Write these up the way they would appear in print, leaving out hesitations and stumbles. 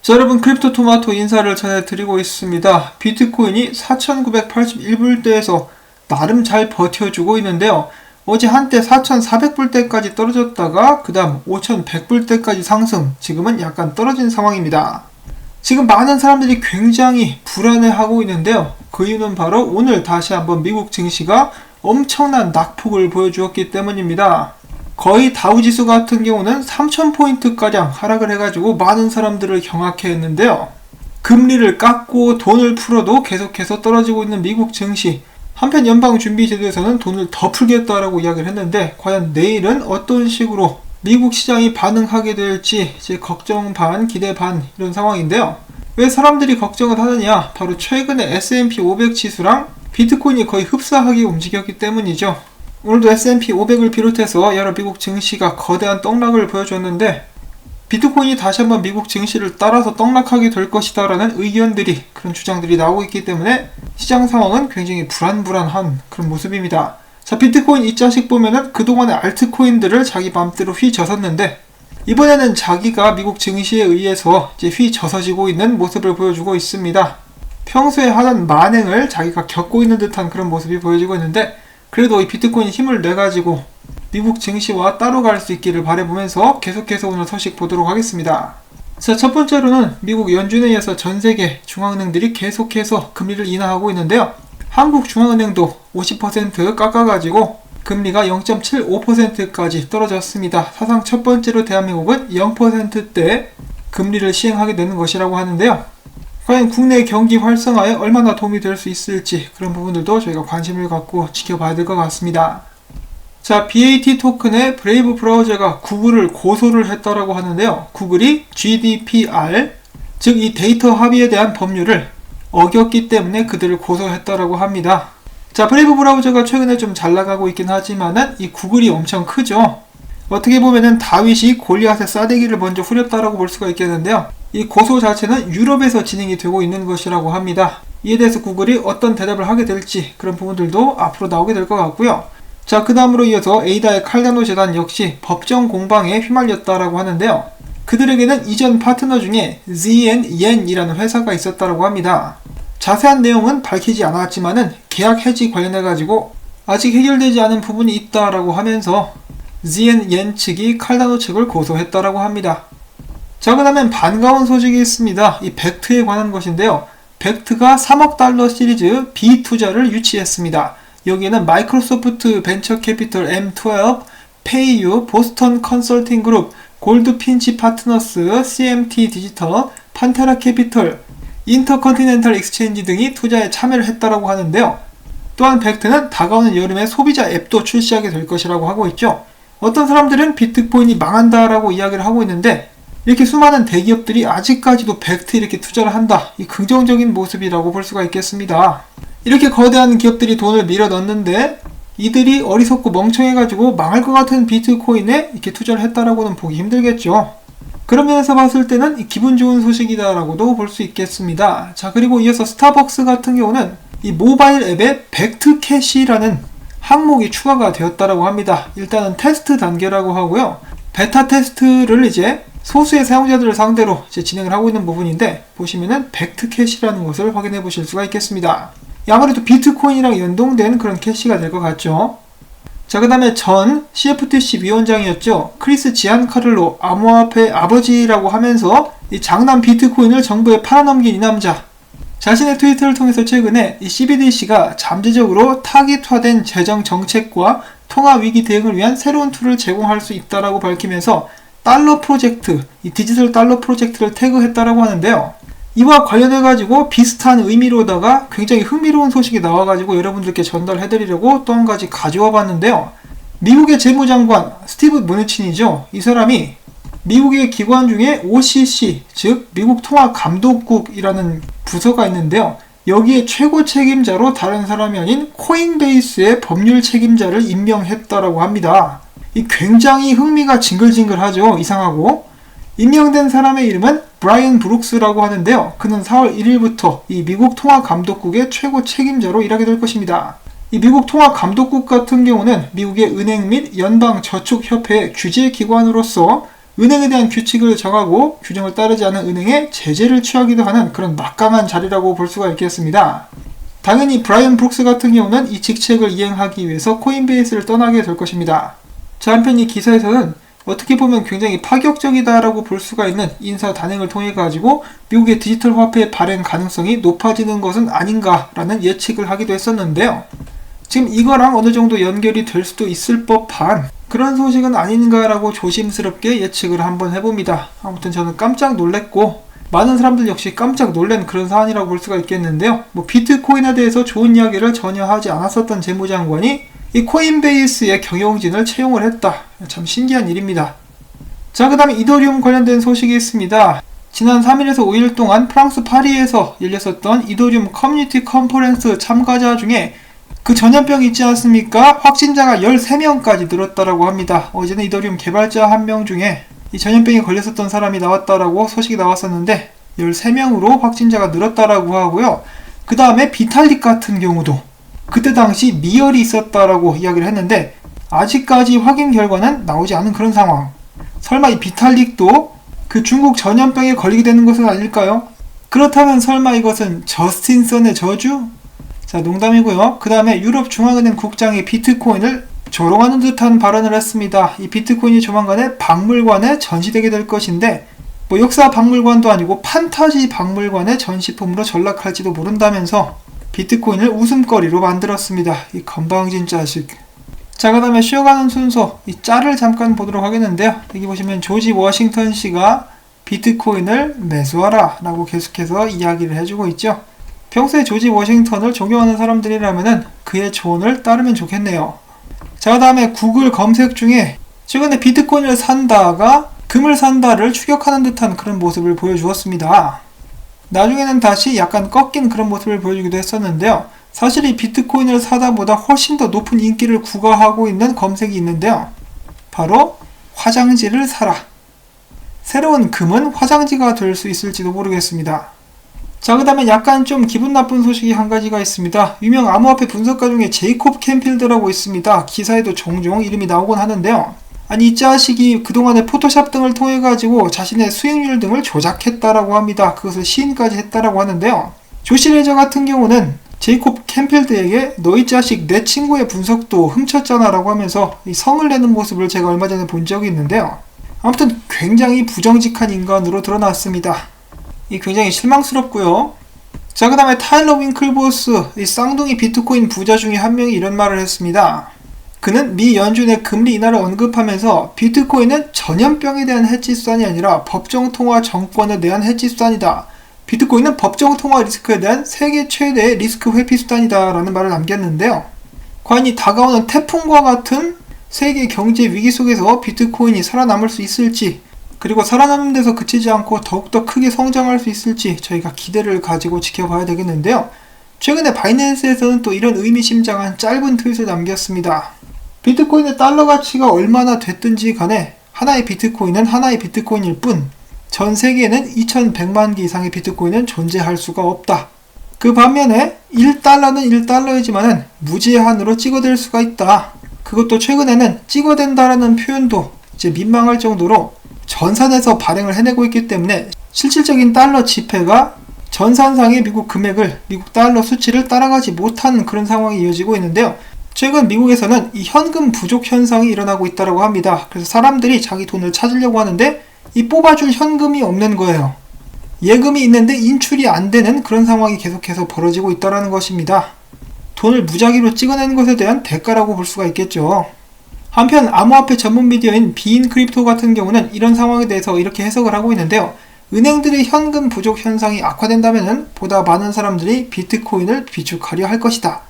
자, 여러분, 크립토 토마토 인사를 전해드리고 있습니다. 비트코인이 4,981불대에서 나름 잘 버텨주고 있는데요. 어제 한때 4,400불대까지 떨어졌다가 그 다음 5,100불대까지 상승, 지금은 약간 떨어진 상황입니다. 지금 많은 사람들이 굉장히 불안해하고 있는데요. 그 이유는 바로 오늘 다시 한번 미국 증시가 엄청난 낙폭을 보여주었기 때문입니다. 거의 다우지수 같은 경우는 3000포인트가량 하락을 해가지고 많은 사람들을 경악해 했는데요. 금리를 깎고 돈을 풀어도 계속해서 떨어지고 있는 미국 증시. 한편 연방준비제도에서는 돈을 더 풀겠다라고 이야기를 했는데 과연 내일은 어떤 식으로 미국 시장이 반응하게 될지 이제 걱정 반 기대 반 이런 상황인데요. 왜 사람들이 걱정을 하느냐? 바로 최근에 S&P 500 지수랑 비트코인이 거의 흡사하게 움직였기 때문이죠. 오늘도 S&P 500을 비롯해서 여러 미국 증시가 거대한 떡락을 보여줬는데 비트코인이 다시 한번 미국 증시를 따라서 떡락하게 될 것이다 라는 의견들이, 그런 주장들이 나오고 있기 때문에 시장 상황은 굉장히 불안한 그런 모습입니다. 자, 비트코인 이 자식 보면은 그동안의 알트코인들을 자기 맘대로 휘저었는데 이번에는 자기가 미국 증시에 의해서 이제 휘저어지고 있는 모습을 보여주고 있습니다. 평소에 하던 만행을 자기가 겪고 있는 듯한 그런 모습이 보여지고 있는데 그래도 이 비트코인이 힘을 내가지고 미국 증시와 따로 갈 수 있기를 바라보면서 계속해서 오늘 소식 보도록 하겠습니다. 자, 첫 번째로는 미국 연준회의에서 전세계 중앙은행들이 계속해서 금리를 인하하고 있는데요. 한국 중앙은행도 50% 깎아가지고 금리가 0.75%까지 떨어졌습니다. 사상 첫 번째로 대한민국은 0%대 금리를 시행하게 되는 것이라고 하는데요. 과연 국내 경기 활성화에 얼마나 도움이 될 수 있을지 그런 부분들도 저희가 관심을 갖고 지켜봐야 될 것 같습니다. 자, BAT 토큰의 브레이브 브라우저가 구글을 고소를 했다라고 하는데요. 구글이 GDPR, 즉 이 데이터 합의에 대한 법률을 어겼기 때문에 그들을 고소했다라고 합니다. 자, 브레이브 브라우저가 최근에 좀 잘 나가고 있긴 하지만은 이 구글이 엄청 크죠. 어떻게 보면은 다윗이 골리앗의 싸대기를 먼저 후렸다라고 볼 수가 있겠는데요. 이 고소 자체는 유럽에서 진행이 되고 있는 것이라고 합니다. 이에 대해서 구글이 어떤 대답을 하게 될지 그런 부분들도 앞으로 나오게 될 것 같고요. 자, 그 다음으로 이어서 에이다의 칼다노 재단 역시 법정 공방에 휘말렸다라고 하는데요. 그들에게는 이전 파트너 중에 ZNYen이라는 회사가 있었다라고 합니다. 자세한 내용은 밝히지 않았지만은 계약 해지 관련해가지고 아직 해결되지 않은 부분이 있다라고 하면서 ZNYen 측이 칼다노 측을 고소했다라고 합니다. 자, 그 다음엔 반가운 소식이 있습니다. 이 벡트에 관한 것인데요. 벡트가 3억 달러 시리즈 B 투자를 유치했습니다. 여기에는 마이크로소프트 벤처 캐피털 M12, 페이유, 보스턴 컨설팅 그룹, 골드핀치 파트너스, CMT 디지털, 판테라 캐피털, 인터컨티넨탈 익스체인지 등이 투자에 참여를 했다라고 하는데요. 또한 벡트는 다가오는 여름에 소비자 앱도 출시하게 될 것이라고 하고 있죠. 어떤 사람들은 비트코인이 망한다라고 이야기를 하고 있는데 이렇게 수많은 대기업들이 아직까지도 벡트에 이렇게 투자를 한다. 이 긍정적인 모습이라고 볼 수가 있겠습니다. 이렇게 거대한 기업들이 돈을 밀어 넣는데 이들이 어리석고 멍청해가지고 망할 것 같은 비트코인에 이렇게 투자를 했다라고는 보기 힘들겠죠. 그런 면에서 봤을 때는 기분 좋은 소식이다라고도 볼 수 있겠습니다. 자, 그리고 이어서 스타벅스 같은 경우는 이 모바일 앱에 벡트 캐시라는 항목이 추가가 되었다라고 합니다. 일단은 테스트 단계라고 하고요. 베타 테스트를 이제 소수의 사용자들을 상대로 이제 진행을 하고 있는 부분인데 보시면은 벡트 캐시라는 것을 확인해 보실 수가 있겠습니다. 아무래도 비트코인이랑 연동된 그런 캐시가 될 것 같죠. 자, 그 다음에 전 CFTC 위원장이었죠. 크리스 지안카를로 암호화폐 아버지라고 하면서 이 장남 비트코인을 정부에 팔아넘긴 이 남자. 자신의 트위터를 통해서 최근에 이 CBDC가 잠재적으로 타깃화된 재정 정책과 통화 위기 대응을 위한 새로운 툴을 제공할 수 있다라고 밝히면서 달러 프로젝트, 이 디지털 달러 프로젝트를 태그했다라고 하는데요. 이와 관련해가지고 비슷한 의미로다가 굉장히 흥미로운 소식이 나와가지고 여러분들께 전달해드리려고 또 한 가지 가져와 봤는데요. 미국의 재무장관 스티브 무누친이죠. 이 사람이 미국의 기관 중에 OCC, 즉 미국 통화감독국이라는 부서가 있는데요. 여기에 최고 책임자로 다른 사람이 아닌 코인베이스의 법률 책임자를 임명했다라고 합니다. 이 굉장히 흥미가 징글징글하죠. 이상하고. 임명된 사람의 이름은 브라이언 브룩스라고 하는데요. 그는 4월 1일부터 이 미국 통화감독국의 최고 책임자로 일하게 될 것입니다. 이 미국 통화감독국 같은 경우는 미국의 은행 및 연방저축협회의 규제기관으로서 은행에 대한 규칙을 정하고 규정을 따르지 않은 은행에 제재를 취하기도 하는 그런 막강한 자리라고 볼 수가 있겠습니다. 당연히 브라이언 브룩스 같은 경우는 이 직책을 이행하기 위해서 코인베이스를 떠나게 될 것입니다. 자, 한편 이 기사에서는 어떻게 보면 굉장히 파격적이다라고 볼 수가 있는 인사 단행을 통해 가지고 미국의 디지털 화폐 발행 가능성이 높아지는 것은 아닌가라는 예측을 하기도 했었는데요. 지금 이거랑 어느 정도 연결이 될 수도 있을 법한 그런 소식은 아닌가라고 조심스럽게 예측을 한번 해봅니다. 아무튼 저는 깜짝 놀랬고 많은 사람들 역시 깜짝 놀란 그런 사안이라고 볼 수가 있겠는데요. 비트코인에 대해서 좋은 이야기를 전혀 하지 않았었던 재무장관이 이 코인베이스의 경영진을 채용을 했다. 참 신기한 일입니다. 자, 그 다음에 이더리움 관련된 소식이 있습니다. 지난 3일에서 5일 동안 프랑스 파리에서 열렸었던 이더리움 커뮤니티 컨퍼런스 참가자 중에 그 전염병이 있지 않습니까? 확진자가 13명까지 늘었다라고 합니다. 어제는 이더리움 개발자 1명 중에 이 전염병에 걸렸었던 사람이 나왔다라고 소식이 나왔었는데 13명으로 확진자가 늘었다라고 하고요. 그 다음에 비탈릭 같은 경우도 그때 당시 미열이 있었다라고 이야기를 했는데 아직까지 확인 결과는 나오지 않은 그런 상황. 설마 이 비탈릭도 그 중국 전염병에 걸리게 되는 것은 아닐까요? 그렇다면 설마 이것은 저스틴 선의 저주? 자, 농담이고요. 그 다음에 유럽 중앙은행 국장이 비트코인을 조롱하는 듯한 발언을 했습니다. 이 비트코인이 조만간에 박물관에 전시되게 될 것인데 역사 박물관도 아니고 판타지 박물관의 전시품으로 전락할지도 모른다면서 비트코인을 웃음거리로 만들었습니다. 이 건방진 자식. 자, 그 다음에 쉬어가는 순서 이 짤을 잠깐 보도록 하겠는데요. 여기 보시면 조지 워싱턴 씨가 비트코인을 매수하라 라고 계속해서 이야기를 해주고 있죠. 평소에 조지 워싱턴을 존경하는 사람들이라면 그의 조언을 따르면 좋겠네요. 자, 그 다음에 구글 검색 중에 최근에 비트코인을 산다가 금을 산다를 추격하는 듯한 그런 모습을 보여주었습니다. 나중에는 다시 약간 꺾인 그런 모습을 보여주기도 했었는데요. 사실 이 비트코인을 사다보다 훨씬 더 높은 인기를 구가하고 있는 검색이 있는데요. 바로 화장지를 사라. 새로운 금은 화장지가 될 수 있을지도 모르겠습니다. 자, 그 다음에 약간 좀 기분 나쁜 소식이 한 가지가 있습니다. 유명 암호화폐 분석가 중에 제이콥 캠필드라고 있습니다. 기사에도 종종 이름이 나오곤 하는데요. 아니, 이 자식이 그동안에 포토샵 등을 통해 가지고 자신의 수익률 등을 조작했다라고 합니다. 그것을 시인까지 했다라고 하는데요. 조시 레저 같은 경우는 제이콥 캠필드에게 너 이 자식 내 친구의 분석도 훔쳤잖아 라고 하면서 이 성을 내는 모습을 제가 얼마 전에 본 적이 있는데요. 아무튼 굉장히 부정직한 인간으로 드러났습니다. 이 굉장히 실망스럽고요. 자, 그 다음에 타일러 윙클보스, 이 쌍둥이 비트코인 부자 중에 한 명이 이런 말을 했습니다. 그는 미 연준의 금리 인하를 언급하면서 비트코인은 전염병에 대한 해치수단이 아니라 법정통화 정권에 대한 해치수단이다. 비트코인은 법정통화 리스크에 대한 세계 최대의 리스크 회피수단이다 라는 말을 남겼는데요. 과연 이 다가오는 태풍과 같은 세계 경제 위기 속에서 비트코인이 살아남을 수 있을지, 그리고 살아남는 데서 그치지 않고 더욱더 크게 성장할 수 있을지 저희가 기대를 가지고 지켜봐야 되겠는데요. 최근에 바이낸스에서는 또 이런 의미심장한 짧은 트윗을 남겼습니다. 비트코인의 달러 가치가 얼마나 됐든지 간에 하나의 비트코인은 하나의 비트코인일 뿐 전 세계에는 2100만 개 이상의 비트코인은 존재할 수가 없다. 그 반면에 1달러는 1달러이지만 무제한으로 찍어댈 수가 있다. 그것도 최근에는 찍어댄다라는 표현도 이제 민망할 정도로 전산에서 발행을 해내고 있기 때문에 실질적인 달러 지폐가 전산상의 미국 금액을, 미국 달러 수치를 따라가지 못한 그런 상황이 이어지고 있는데요. 최근 미국에서는 이 현금 부족 현상이 일어나고 있다고 합니다. 그래서 사람들이 자기 돈을 찾으려고 하는데 이 뽑아줄 현금이 없는 거예요. 예금이 있는데 인출이 안 되는 그런 상황이 계속해서 벌어지고 있다는 것입니다. 돈을 무작위로 찍어내는 것에 대한 대가라고 볼 수가 있겠죠. 한편 암호화폐 전문 미디어인 비인 크립토 같은 경우는 이런 상황에 대해서 이렇게 해석을 하고 있는데요. 은행들의 현금 부족 현상이 악화된다면 보다 많은 사람들이 비트코인을 비축하려 할 것이다.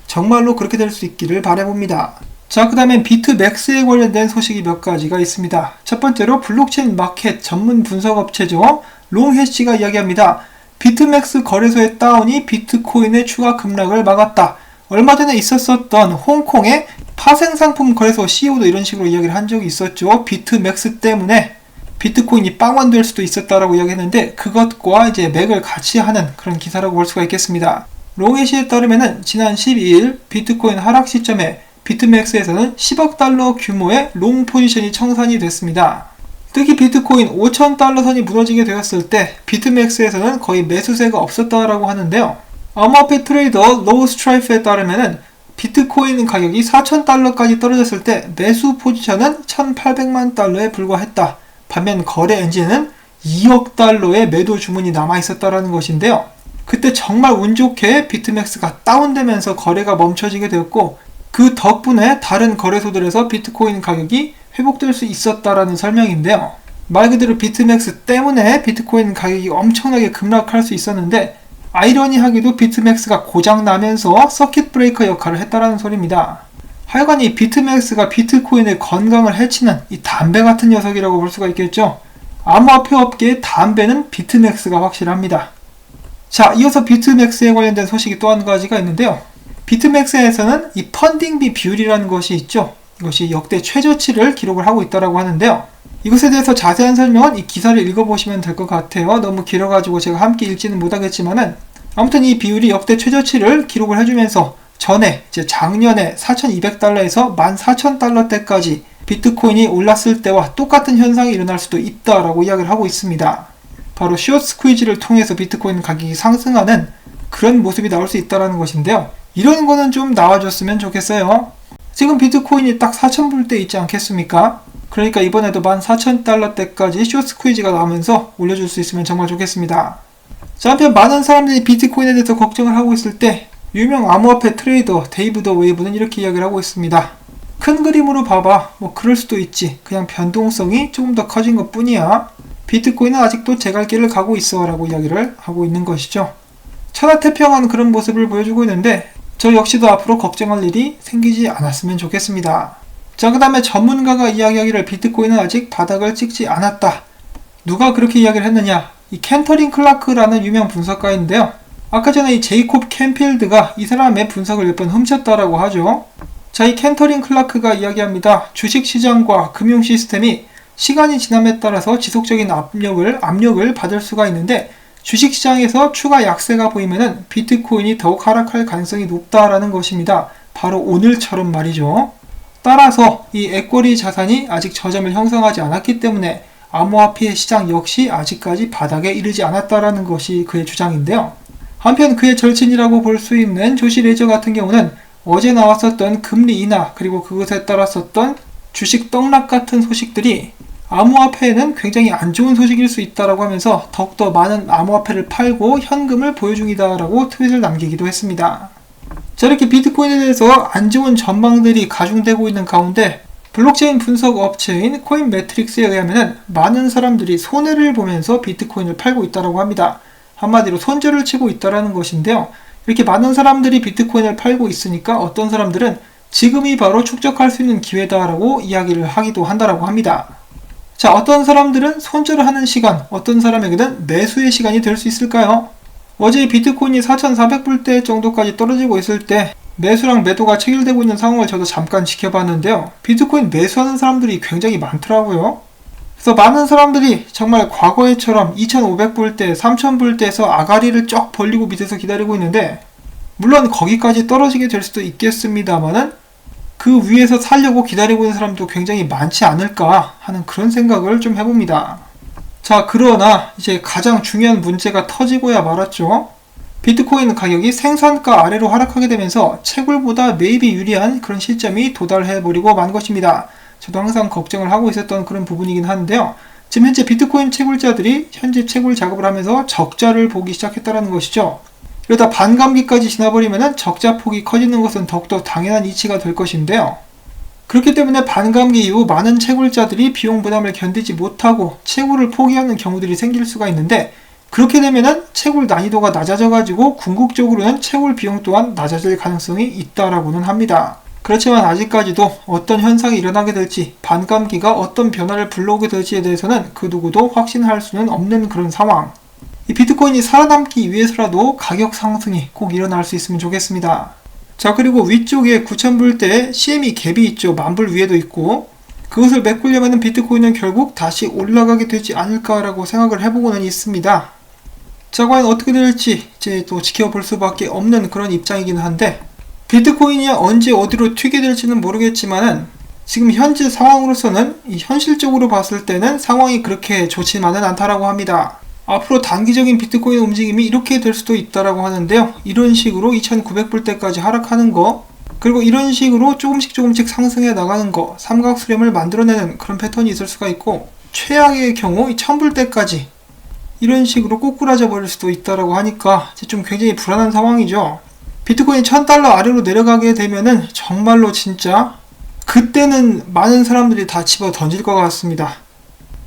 정말로 그렇게 될 수 있기를 바라봅니다. 자, 그 다음에 비트맥스에 관련된 소식이 몇 가지가 있습니다. 첫 번째로 블록체인 마켓 전문 분석업체죠. 롱해시가 이야기합니다. 비트맥스 거래소의 다운이 비트코인의 추가 급락을 막았다. 얼마 전에 있었던 홍콩의 파생상품 거래소 CEO도 이런 식으로 이야기를 한 적이 있었죠. 비트맥스 때문에 비트코인이 빵원될 수도 있었다라고 이야기했는데 그것과 이제 맥을 같이 하는 그런 기사라고 볼 수가 있겠습니다. 롱해시에 따르면은 지난 12일 비트코인 하락 시점에 비트맥스에서는 10억 달러 규모의 롱 포지션이 청산이 됐습니다. 특히 비트코인 5,000달러 선이 무너지게 되었을 때 비트맥스에서는 거의 매수세가 없었다라고 하는데요. 암호화폐 트레이더 로우 스트라이프에 따르면은 비트코인 가격이 4,000달러까지 떨어졌을 때 매수 포지션은 1,800만 달러에 불과했다. 반면 거래 엔진은 2억 달러의 매도 주문이 남아있었다라는 것인데요. 그때 정말 운 좋게 비트맥스가 다운되면서 거래가 멈춰지게 되었고 그 덕분에 다른 거래소들에서 비트코인 가격이 회복될 수 있었다라는 설명인데요. 말 그대로 비트맥스 때문에 비트코인 가격이 엄청나게 급락할 수 있었는데 아이러니하게도 비트맥스가 고장나면서 서킷 브레이커 역할을 했다라는 소리입니다. 하여간 이 비트맥스가 비트코인의 건강을 해치는 이 담배 같은 녀석이라고 볼 수가 있겠죠. 암호화폐 업계의 담배는 비트맥스가 확실합니다. 자, 이어서 비트맥스에 관련된 소식이 또 한 가지가 있는데요. 비트맥스에서는 이 펀딩비 비율이라는 것이 있죠. 이것이 역대 최저치를 기록을 하고 있다고 하는데요. 이것에 대해서 자세한 설명은 이 기사를 읽어보시면 될 것 같아요. 너무 길어가지고 제가 함께 읽지는 못하겠지만은 아무튼 이 비율이 역대 최저치를 기록을 해주면서 전에 이제 작년에 4,200달러에서 14,000달러대까지 비트코인이 올랐을 때와 똑같은 현상이 일어날 수도 있다라고 이야기를 하고 있습니다. 바로 숏 스퀴즈를 통해서 비트코인 가격이 상승하는 그런 모습이 나올 수 있다는 것인데요. 이런 거는 좀 나와줬으면 좋겠어요. 지금 비트코인이 딱 4,000불대 있지 않겠습니까? 그러니까 이번에도 14,000달러대까지 숏 스퀴즈가 나오면서 올려줄 수 있으면 정말 좋겠습니다. 자, 한편 많은 사람들이 비트코인에 대해서 걱정을 하고 있을 때 유명 암호화폐 트레이더 데이브 더 웨이브는 이렇게 이야기를 하고 있습니다. 큰 그림으로 봐봐. 뭐 그럴 수도 있지. 그냥 변동성이 조금 더 커진 것 뿐이야. 비트코인은 아직도 제 갈 길을 가고 있어 라고 이야기를 하고 있는 것이죠. 천하태평한 그런 모습을 보여주고 있는데 저 역시도 앞으로 걱정할 일이 생기지 않았으면 좋겠습니다. 자, 그 다음에 전문가가 이야기하기를 비트코인은 아직 바닥을 찍지 않았다. 누가 그렇게 이야기를 했느냐? 이 캔터링 클라크라는 유명 분석가인데요. 아까 전에 이 제이콥 캔필드가 이 사람의 분석을 몇 번 훔쳤다라고 하죠. 자, 이 캔터링 클라크가 이야기합니다. 주식시장과 금융 시스템이 시간이 지남에 따라서 지속적인 압력을 받을 수가 있는데 주식시장에서 추가 약세가 보이면은 비트코인이 더욱 하락할 가능성이 높다라는 것입니다. 바로 오늘처럼 말이죠. 따라서 이 에쿼리 자산이 아직 저점을 형성하지 않았기 때문에 암호화폐 시장 역시 아직까지 바닥에 이르지 않았다라는 것이 그의 주장인데요. 한편 그의 절친이라고 볼 수 있는 조시 레저 같은 경우는 어제 나왔었던 금리 인하 그리고 그것에 따랐었던 주식 떡락 같은 소식들이 암호화폐에는 굉장히 안 좋은 소식일 수 있다라고 하면서 더욱더 많은 암호화폐를 팔고 현금을 보유 중이다라고 트윗을 남기기도 했습니다. 자, 이렇게 비트코인에 대해서 안 좋은 전망들이 가중되고 있는 가운데 블록체인 분석 업체인 코인 매트릭스에 의하면 많은 사람들이 손해를 보면서 비트코인을 팔고 있다고 합니다. 한마디로 손절을 치고 있다는 것인데요. 이렇게 많은 사람들이 비트코인을 팔고 있으니까 어떤 사람들은 지금이 바로 축적할 수 있는 기회다라고 이야기를 하기도 한다고 합니다. 자, 어떤 사람들은 손절을 하는 시간, 어떤 사람에게는 매수의 시간이 될 수 있을까요? 어제 비트코인이 4,400불대 정도까지 떨어지고 있을 때 매수랑 매도가 체결되고 있는 상황을 저도 잠깐 지켜봤는데요. 비트코인 매수하는 사람들이 굉장히 많더라고요. 그래서 많은 사람들이 정말 과거에처럼 2,500불대, 3,000불대에서 아가리를 쫙 벌리고 밑에서 기다리고 있는데 물론 거기까지 떨어지게 될 수도 있겠습니다만은 그 위에서 살려고 기다리고 있는 사람도 굉장히 많지 않을까 하는 그런 생각을 좀 해봅니다. 자, 그러나 이제 가장 중요한 문제가 터지고야 말았죠. 비트코인 가격이 생산가 아래로 하락하게 되면서 채굴보다 매입이 유리한 그런 시점이 도달해버리고 만 것입니다. 저도 항상 걱정을 하고 있었던 그런 부분이긴 한데요. 지금 현재 비트코인 채굴자들이 현재 채굴 작업을 하면서 적자를 보기 시작했다는 것이죠. 이러다 반감기까지 지나버리면 적자 폭이 커지는 것은 더욱더 당연한 이치가 될 것인데요. 그렇기 때문에 반감기 이후 많은 채굴자들이 비용 부담을 견디지 못하고 채굴을 포기하는 경우들이 생길 수가 있는데 그렇게 되면은 채굴 난이도가 낮아져가지고 궁극적으로는 채굴 비용 또한 낮아질 가능성이 있다라고는 합니다. 그렇지만 아직까지도 어떤 현상이 일어나게 될지 반감기가 어떤 변화를 불러오게 될지에 대해서는 그 누구도 확신할 수는 없는 그런 상황. 이 비트코인이 살아남기 위해서라도 가격 상승이 꼭 일어날 수 있으면 좋겠습니다. 자, 그리고 위쪽에 9,000불대에 CME 갭이 있죠. 만불 위에도 있고 그것을 메꾸려면 비트코인은 결국 다시 올라가게 되지 않을까라고 생각을 해보고는 있습니다. 자, 과연 어떻게 될지 이제 또 지켜볼 수밖에 없는 그런 입장이긴 한데 비트코인이 언제 어디로 튀게 될지는 모르겠지만은 지금 현재 상황으로서는 현실적으로 봤을 때는 상황이 그렇게 좋지만은 않다라고 합니다. 앞으로 단기적인 비트코인 움직임이 이렇게 될 수도 있다라고 하는데요. 이런 식으로 2,900불대까지 하락하는 거, 그리고 이런 식으로 조금씩 상승해 나가는 거, 삼각수렴을 만들어내는 그런 패턴이 있을 수가 있고, 최악의 경우 1,000불대까지 이런 식으로 꼬꾸라져 버릴 수도 있다라고 하니까 좀 굉장히 불안한 상황이죠. 비트코인 1,000달러 아래로 내려가게 되면은 정말로 진짜 그때는 많은 사람들이 다 집어 던질 것 같습니다.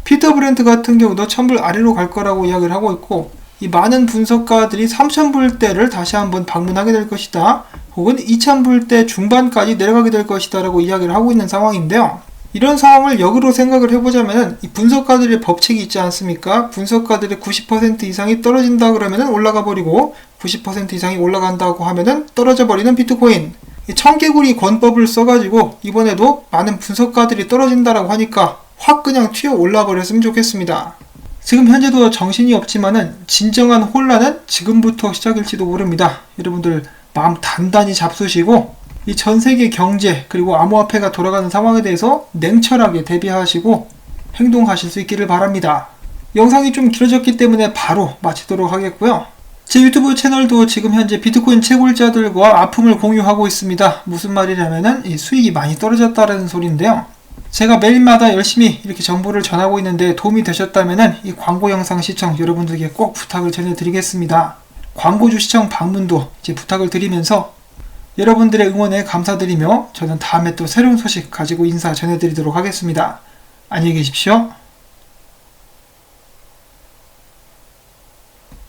피터 브렌트 같은 경우도 1,000불 아래로 갈 거라고 이야기를 하고 있고, 이 많은 분석가들이 3,000불대를 다시 한번 방문하게 될 것이다, 혹은 2,000불대 중반까지 내려가게 될 것이다 라고 이야기를 하고 있는 상황인데요. 이런 상황을 역으로 생각을 해보자면은 이 분석가들의 법칙이 있지 않습니까? 분석가들의 90% 이상이 떨어진다 그러면은 올라가 버리고 90% 이상이 올라간다고 하면은 떨어져 버리는 비트코인. 이 청개구리 권법을 써가지고 이번에도 많은 분석가들이 떨어진다라고 하니까 확 그냥 튀어 올라 버렸으면 좋겠습니다. 지금 현재도 정신이 없지만은 진정한 혼란은 지금부터 시작일지도 모릅니다. 여러분들 마음 단단히 잡수시고 이 전세계 경제 그리고 암호화폐가 돌아가는 상황에 대해서 냉철하게 대비하시고 행동하실 수 있기를 바랍니다. 영상이 좀 길어졌기 때문에 바로 마치도록 하겠고요. 제 유튜브 채널도 지금 현재 비트코인 채굴자들과 아픔을 공유하고 있습니다. 무슨 말이냐면은 이 수익이 많이 떨어졌다는 소리인데요. 제가 매일마다 열심히 이렇게 정보를 전하고 있는데 도움이 되셨다면은 이 광고 영상 시청 여러분들께 꼭 부탁을 전해드리겠습니다. 광고주 시청 방문도 이제 부탁을 드리면서 여러분들의 응원에 감사드리며 저는 다음에 또 새로운 소식 가지고 인사 전해드리도록 하겠습니다. 안녕히 계십시오.